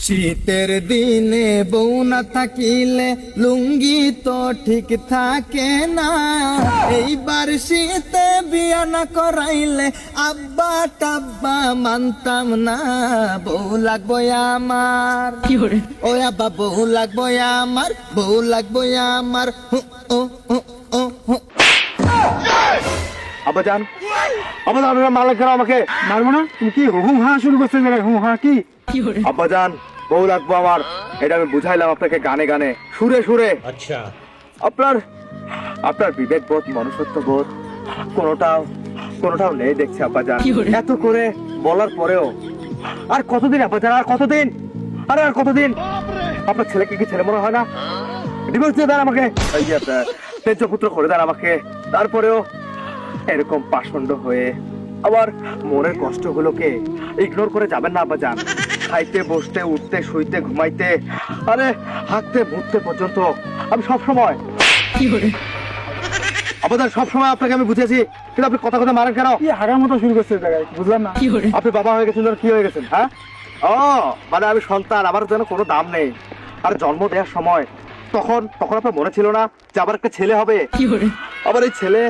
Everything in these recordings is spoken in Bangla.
শীতের দিনে বউ না থাকিলে লুঙ্গি তো ঠিক থাকে না। এইবার শীতে বিয়া না করাইলে আব্বা টাব্বা মানতাম না। বউ লাগবো আমার, ও আব্বা বউ লাগবো আমার, বউ লাগবো আমার। আব্বাজান, আব্বাজান আপনারা মালিক খারাপ আমাকে মারবো না। তুমি কি হুম হা শুরু করছেন? হুম হা কি? আব্বাজান বউ লাগবো আমার, এটা আমি বুঝাইলাম আপনাকে গানে গানে সুরে সুরে। আচ্ছা, আপনার বিবেক বোধ মনুষ্যত্ব বোধ কোনোটাও নেই দেখছি আব্বাজান। এত করে বলার পরেও আর কতদিন আব্বাজান, আর কতদিন, আরে আর কতদিন? আপনার ছেলেকে কি ছেলে মনে হয় না? ডিভোর্স দিয়ে দেন আমাকে, এই যে তেজ পুত্র করে দেন আমাকে। তারপরেও এরকম পাষণ্ড হয়ে আবার মনের কষ্টগুলোকে ইগনোর করে যাবেন না আব্বাজান। খাইতে বসতে উঠতে শুইতে ঘুমাইতে আরে হাঁটতে ঘুরতে পর্যন্ত আমি সবসময় আব্বাজান সবসময় আপনাকে আমি বুঝেছি, কিন্তু আপনি কথা কথা মারেন কেন? কি হাগার মতো শুরু করছে জায়গায়, বুঝলাম না। আপনি বাবা হয়ে গেছেন, কি হয়ে গেছেন? হ্যাঁ, ও মানে আমি সন্তান, আমার যেন কোনো দাম নেই। আর জন্ম দেওয়ার সময় তখন আপনার মনে ছিল না যে আবার একটা ছেলে হবে? আবার এই ছেলে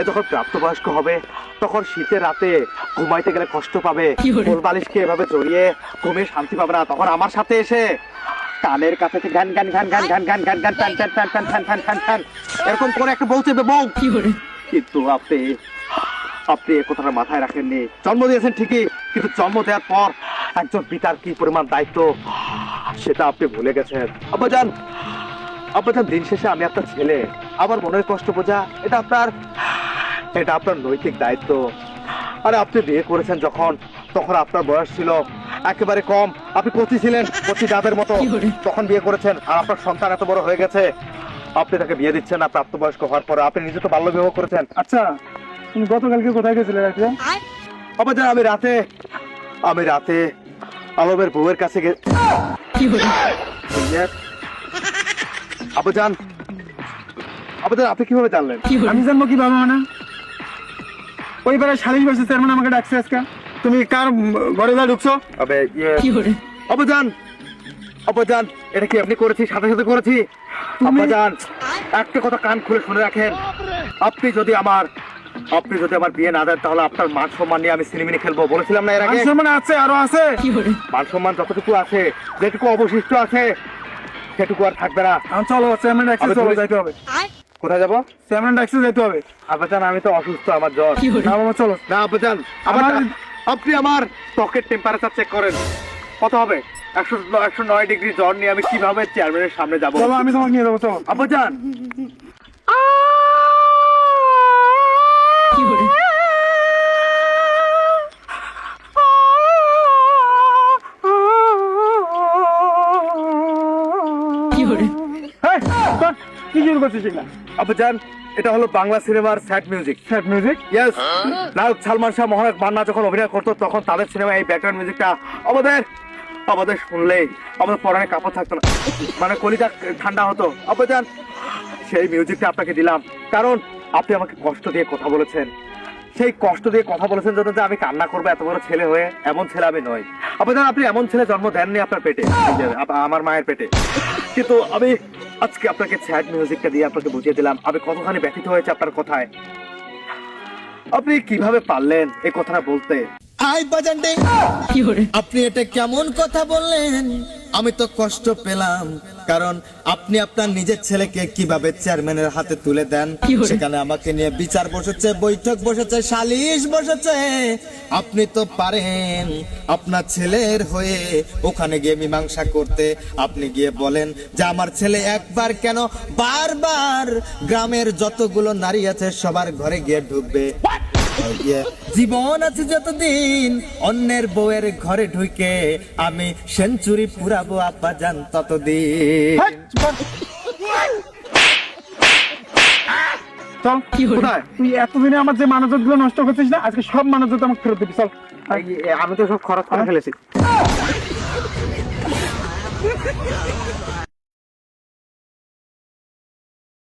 যখন প্রাপ্তবয়স্ক হবে তখন শীতের রাতে ঘুমাইতে গেলে কষ্ট পাবে, কোল বালিশকে এভাবে জড়িয়ে ঘুমিয়ে শান্তি পাবে না। তখন আমার সাথে এসে কানের কাছে গান গান গান গান গান গান গান গান টান টান টান টান টান টান টান টান এরকম করে একটা বউ চেপে বউ। কিন্তু আপনি এ কথাটা মাথায় রাখেননি। জন্ম দিয়েছেন ঠিকই, কিন্তু জন্ম দেওয়ার পর একজন পিতার কি পরিমাণ দায়িত্ব সেটা আপনি ভুলে গেছেন। আব্বাজান দিন শেষে আমি আপনার ছেলে, আমার মনের কষ্ট বোঝা এটা আপনার নৈতিক দায়িত্ব। আরে আপনি বিয়ে করেছেন তখন আপনার বয়স ছিল একেবারে কম, আপনি কচি ছিলেন, কচি ডাবের মতো তখন বিয়ে করেছেন। আর আপনার সন্তান এত বড় হয়ে গেছে, আপনি তাকে বিয়ে দিচ্ছেন না প্রাপ্তবয়স্ক হওয়ার পরে। আপনি নিজে তো বাল্য বিবাহ করেছেন। আচ্ছা, তুমি গতকালকে কোথায় গেছিলে? আব্বাজান আমি রাতে আলমের বউয়ের কাছে আব্বাজান আপনি কিভাবে জানলেন? আমি জানবো কিভাবে? মানে ওই বেলায় সালিশ বসে চেয়ারম্যান আমাকে ডাকছে আজকে। তুমি কার ঘরে ঢুকছো? আব্বাজান এটা কি আপনি করেছি? সাথে সাথে করেছি। আব্বাজান একটা কথা কান খুলে শুনে রাখেন, আপনি যদি আমার বিয়ে না দেন তাহলে আপনার মান সম্মান নিয়ে আমি সিনেমিনি খেলবো। বলেছিলাম না এর আগে? সম্মান আছে, আরো আছে। মান সম্মান যতটুকু আছে, যেটুকু অবশিষ্ট আছে সেটুকু আর থাকবে না। চলো চেয়ারম্যান ডাকছে, চলো যাইতে হবে। কোথায় যাবো? চেয়ারম্যান ডাকছে, যাইতে হবে। আব্বাজান আমি তো অসুস্থ, আমার জ্বর। না বাবা চলো। না আব্বাজান, আপনি আমার ত্বকের টেম্পারেচার চেক করেন, কত হবে? 109 ডিগ্রি জ্বর নিয়ে আমি কিভাবে চেয়ারম্যানের সামনে যাবো? চলো আমি তোমাকে নিয়ে যাবো, চলো। আব্বাজান আব্বাজান এটা হলো বাংলা সিনেমার sad music. Sad music? Yes. নায়ক সালমান শাহ, মহানায়ক মান্না যখন অভিনয় করতো তখন তাদের সিনেমায় এই ব্যাকগ্রাউন্ড মিউজিকটা আমাদের শুনলেই আমাদের পরাণে কাপড় থাকতো না, মানে কলিজা ঠান্ডা হতো। আব্বাজান সেই মিউজিকটা আপনাকে দিলাম কারণ আপনি আমাকে কষ্ট দিয়ে কথা বলেছেন। সেই কষ্ট দিয়ে কথা বলেছেন জন্য যে আমি কান্না করবো এত বড় ছেলে হয়ে, এমন ছেলে আমি নই। আব্বাজান আপনি এমন ছেলে জন্ম দেননি আপনার পেটে, আমার মায়ের পেটে। কিন্তু আমি আজকে আপনাকে স্যাড মিউজিকটা দিয়ে আপনাকে বুঝিয়ে দিলাম আমি কতখানি ব্যথিত হয়েছে আপনার কথায়। আপনি কিভাবে পারলেন এই কথাটা বলতে? আপনি এটা কেমন কথা বললেন? আমি তো কষ্ট পেলাম কারণ আপনি আপনার নিজের ছেলেকে কিভাবে চেয়ারম্যানের হাতে তুলে দেন, সেখানে আমাকে নিয়ে বিচার বসেছে, বৈঠক বসেছে, সালিশ বসেছে। আপনি তো পারেন আপনার ছেলের হয়ে ওখানে গিয়ে মীমাংসা করতে। আপনি গিয়ে বলেন যে আমার ছেলে একবার কেন বারবার গ্রামের যতগুলো নারী আছে সবার ঘরে গিয়ে ঢুকবে। জীবন আছে যতদিন অন্যের বউয়ের ঘরে ঢুকে আমি সেঞ্চুরি পুরাবো আব্বাজান ততদিন। চল তুই এতদিনে আমার যে মানবত গুলো নষ্ট করছিস না, আজকে সব মানবত আমাকে ফেরত দিবি। চল, আমি তো সব খরচ করে ফেলেছি।